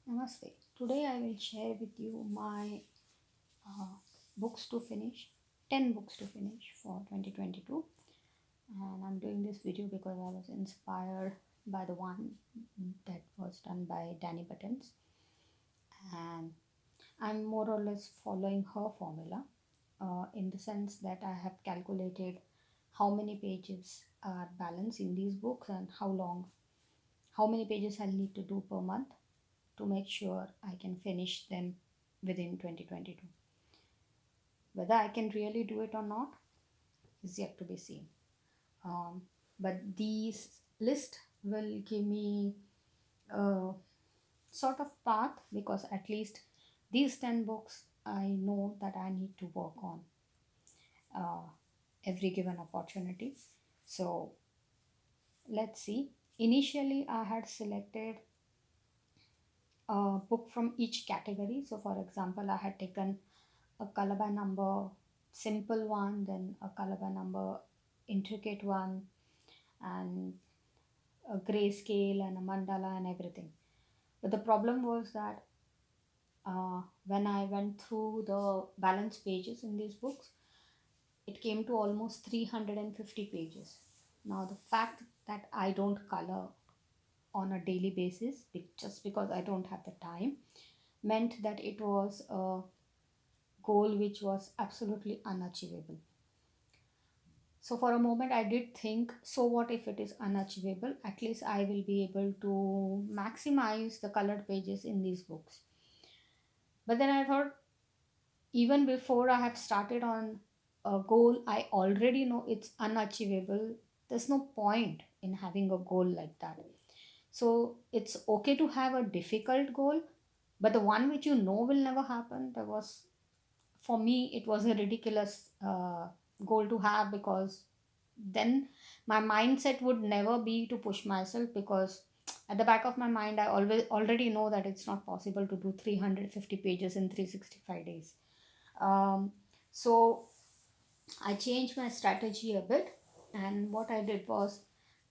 Namaste. Today I will share with you my uh, books to finish, 10 books to finish for 2022. And I'm doing this video because I was inspired by the one that was done by Danny Buttons. And I'm more or less following her formula in the sense that I have calculated how many pages are balanced in these books and how many pages I'll need to do per month to make sure I can finish them within 2022. Whether I can really do it or not is yet to be seen. Um, but these list will give me a sort of path because at least these 10 books I know that I need to work on uh, every given opportunity. So let's see. Initially, I had selected a book from each category. So, for example, I had taken a color by number simple one, then a color by number intricate one, and a grayscale and a mandala and everything. But the problem was that when I went through the balance pages in these books, it came to almost 350 pages. Now, the fact that I don't color on a daily basis just because I don't have the time meant that it was a goal which was absolutely unachievable. So for a moment, I did think, so what if it is unachievable? At least I will be able to maximize the colored pages in these books. But then I thought, even before I have started on a goal, I already know it's unachievable. There's no point in having a goal like that. So it's okay to have a difficult goal, but the one which you know will never happen, for me, it was a ridiculous goal to have because then my mindset would never be to push myself because at the back of my mind I always already know that it's not possible to do 350 pages in 365 days. So I changed my strategy a bit, and what I did was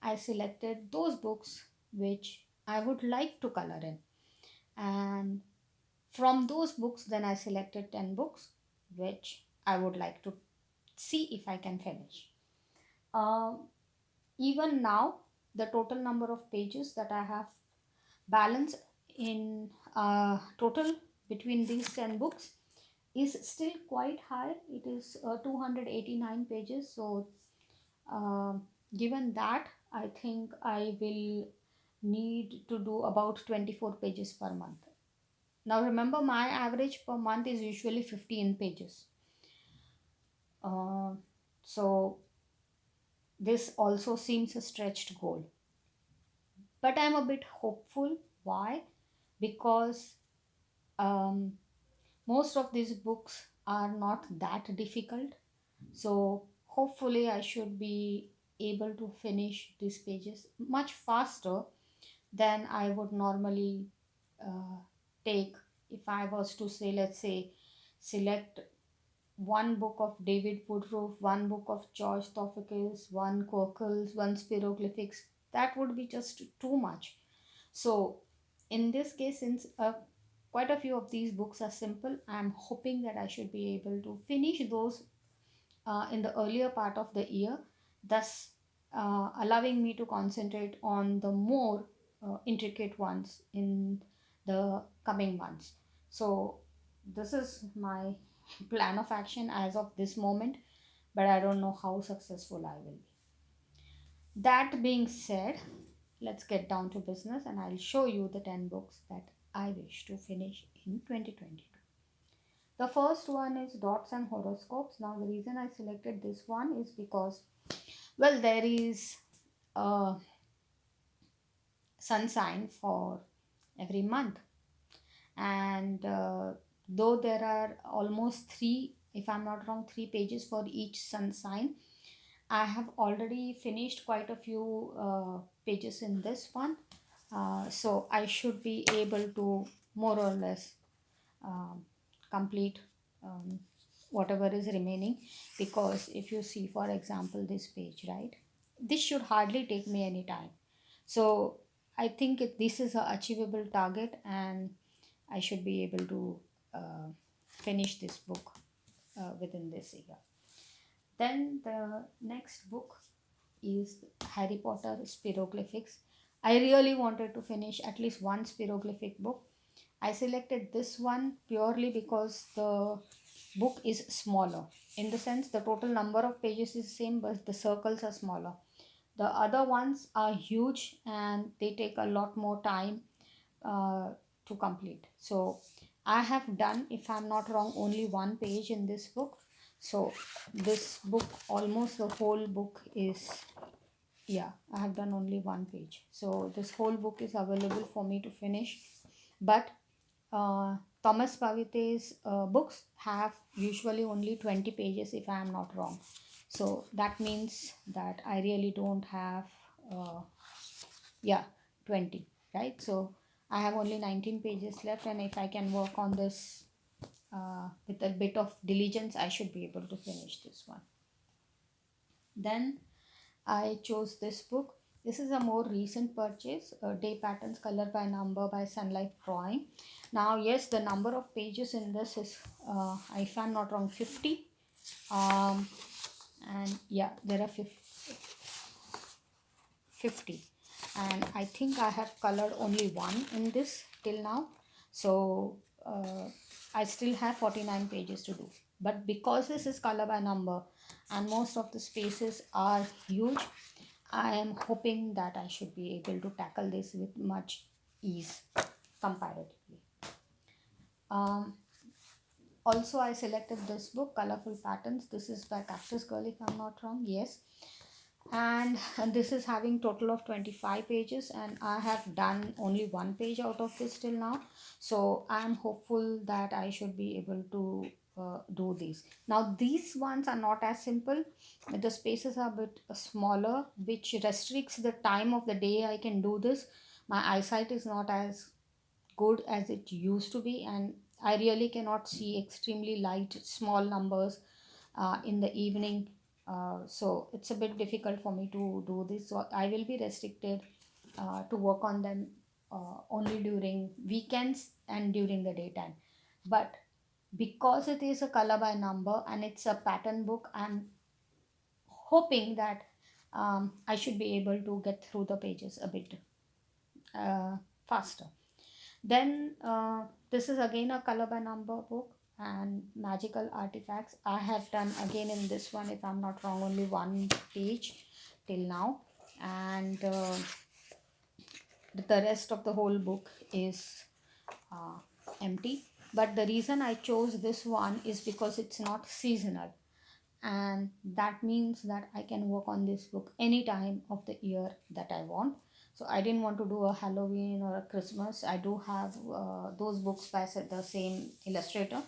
I selected those books which I would like to color in, and from those books then I selected 10 books which I would like to see if I can finish. uh, Even now, the total number of pages that I have balanced in total between these 10 books is still quite high. It is 289 pages. So, uh, given that, I think I will need to do about 24 pages per month. Now, remember, my average per month is usually 15 pages. Uh, so, this also seems a stretched goal. But I'm a bit hopeful. Why? Because um, most of these books are not that difficult. So hopefully, I should be able to finish these pages much faster than I would normally uh, take if I was to say, let's say, select one book of David Woodruff, one book of George Thophakis, one Quirkles, one Spiroglyphics. That would be just too much. So, in this case, since quite a few of these books are simple, I'm hoping that I should be able to finish those in the earlier part of the year, thus allowing me to concentrate on the more intricate ones in the coming months. So, this is my plan of action as of this moment, but I don't know how successful I will be. That being said, let's get down to business and I'll show you the 10 books that I wish to finish in 2022. The first one is Dots and Horoscopes. Now, the reason I selected this one is because, well, there is a sun sign for every month, and though there are almost three, if I'm not wrong, three pages for each sun sign, I have already finished quite a few pages in this one. So I should be able to more or less um, complete um, whatever is remaining, because if you see, for example, this page, right, this should hardly take me any time. So I think this is a achievable target, and I should be able to finish this book within this year. Then the next book is Harry Potter Spiroglyphics. I really wanted to finish at least one spiroglyphic book. I selected this one purely because the book is smaller. In the sense, the total number of pages is same, but the circles are smaller. The other ones are huge and they take a lot more time uh, to complete. So I have done, if I'm not wrong, only one page in this book. So this book, almost the whole book is, yeah, I have done only one page. So this whole book is available for me to finish. But Thomas Pavite's books have usually only 20 pages if I am not wrong. So that means that I really don't have, uh, yeah, 20, right? So I have only 19 pages left, and if I can work on this with a bit of diligence, I should be able to finish this one. Then I chose this book. This is a more recent purchase, Day Patterns Color by Number by Sunlight Drawing. Now, yes, the number of pages in this is, if I'm not wrong, 50. And yeah, there are 50. And I think I have colored only one in this till now. So I still have 49 pages to do. But because this is color by number and most of the spaces are huge, I am hoping that I should be able to tackle this with much ease comparatively. Um, Also, I selected this book, Colorful Patterns. This is by Cactus Girl, if I'm not wrong. Yes. And this is having total of 25 pages, and I have done only one page out of this till now. So I'm hopeful that I should be able to do these. Now these ones are not as simple. The spaces are a bit smaller, which restricts the time of the day I can do this. My eyesight is not as good as it used to be, and I really cannot see extremely light small numbers in the evening. So it's a bit difficult for me to do this. So I will be restricted to work on them only during weekends and during the daytime. But because it is a color by number and it's a pattern book, I'm hoping that I should be able to get through the pages a bit faster. Then this is again a color by number book, and magical artifacts. I have done again in this one, if I'm not wrong, only one page till now, and the rest of the whole book is uh, empty. But the reason I chose this one is because it's not seasonal, and that means that I can work on this book any time of the year that I want. So I didn't want to do a Halloween or a Christmas. I do have those books by the same illustrator,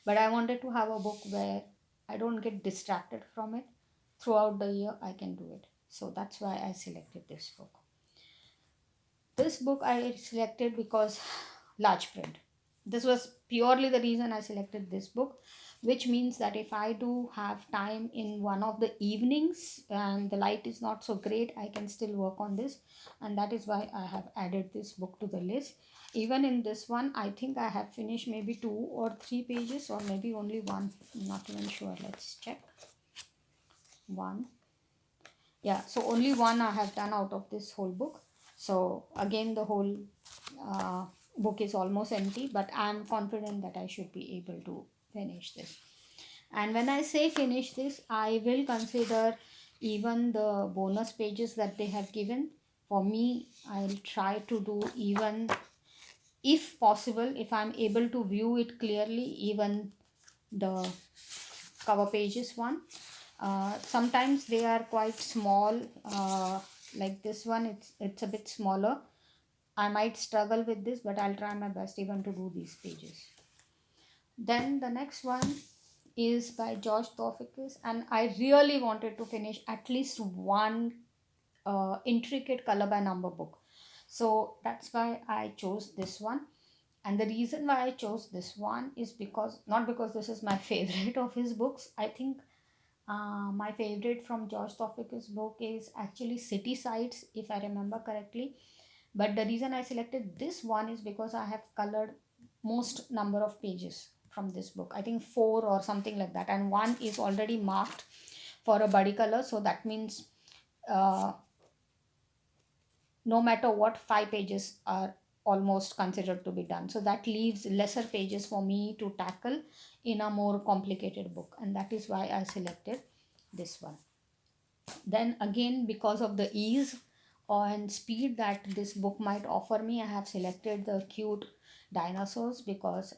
but I wanted to have a book where I don't get distracted from it. Throughout the year I can do it. So that's why I selected this book. This book I selected because large print. This was purely the reason I selected this book, which means that if I do have time in one of the evenings and the light is not so great, I can still work on this, and that is why I have added this book to the list. Even in this one, I think I have finished maybe 2 or 3 pages, or maybe only one. I'm not even sure. Let's check. One. Yeah, so only one I have done out of this whole book. So again, the whole uh, book is almost empty, but I'm confident that I should be able to finish this. And when I say finish this, I will consider even the bonus pages that they have given. For me, I'll try to do, even if possible, if I'm able to view it clearly, even the cover pages one. Sometimes they are quite small, like this one, it's a bit smaller. I might struggle with this, but I'll try my best even to do these pages. Then the next one is by George Tofikis, and I really wanted to finish at least one intricate color by number book. So that's why I chose this one. And the reason why I chose this one is because, not because this is my favorite of his books. I think my favorite from George Taufik's book is actually City Sides, if I remember correctly. But the reason I selected this one is because I have colored most number of pages from this book. I think 4 or something like that, and one is already marked for a buddy color. So that means uh, no matter what, 5 pages are almost considered to be done. So that leaves lesser pages for me to tackle in a more complicated book, and that is why I selected this one. Then again, because of the ease and speed that this book might offer me, I have selected the cute dinosaurs because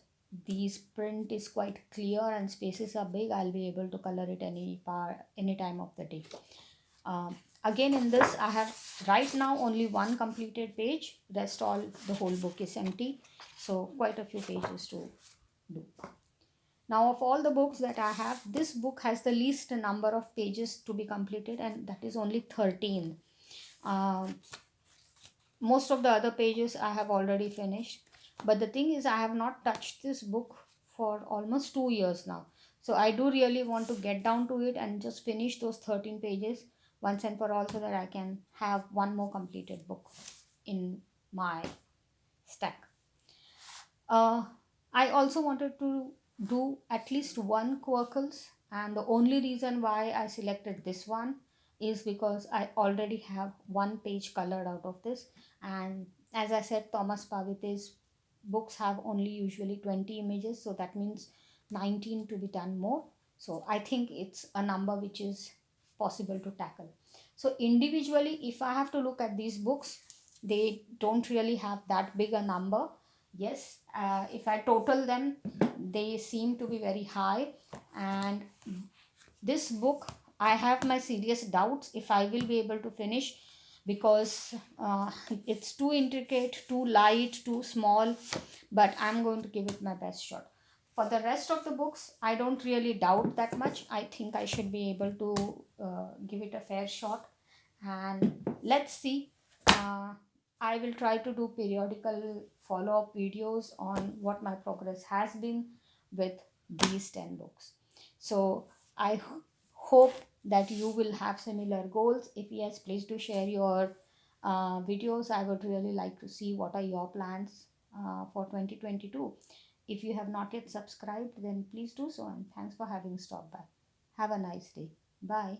these print is quite clear and spaces are big. I'll be able to color it any time of the day. Again, in this I have right now only one completed page. Rest all, the whole book is empty, so quite a few pages to do. Now, of all the books that I have, this book has the least number of pages to be completed, and that is only 13. Um, most of the other pages I have already finished. But the thing is, I have not touched this book for almost 2 years now. So I do really want to get down to it and just finish those 13 pages once and for all, so that I can have one more completed book in my stack. I also wanted to do at least one Quirkles, and the only reason why I selected this one is because I already have one page colored out of this. And as I said, Thomas Pavite's books have only usually 20 images, so that means 19 to be done more. So I think it's a number which is possible to tackle. So individually, if I have to look at these books, they don't really have that big a number. Yes, if I total them, they seem to be very high. And this book, I have my serious doubts if I will be able to finish, because it's too intricate, too light, too small. But I'm going to give it my best shot. For the rest of the books, I don't really doubt that much. I think I should be able to give it a fair shot. And let's see. I will try to do periodical follow up videos on what my progress has been with these 10 books. So I hope that you will have similar goals. If yes, please do share your videos. I would really like to see what are your plans for 2022. If you have not yet subscribed, then please do so, and thanks for having stopped by. Have a nice day. Bye.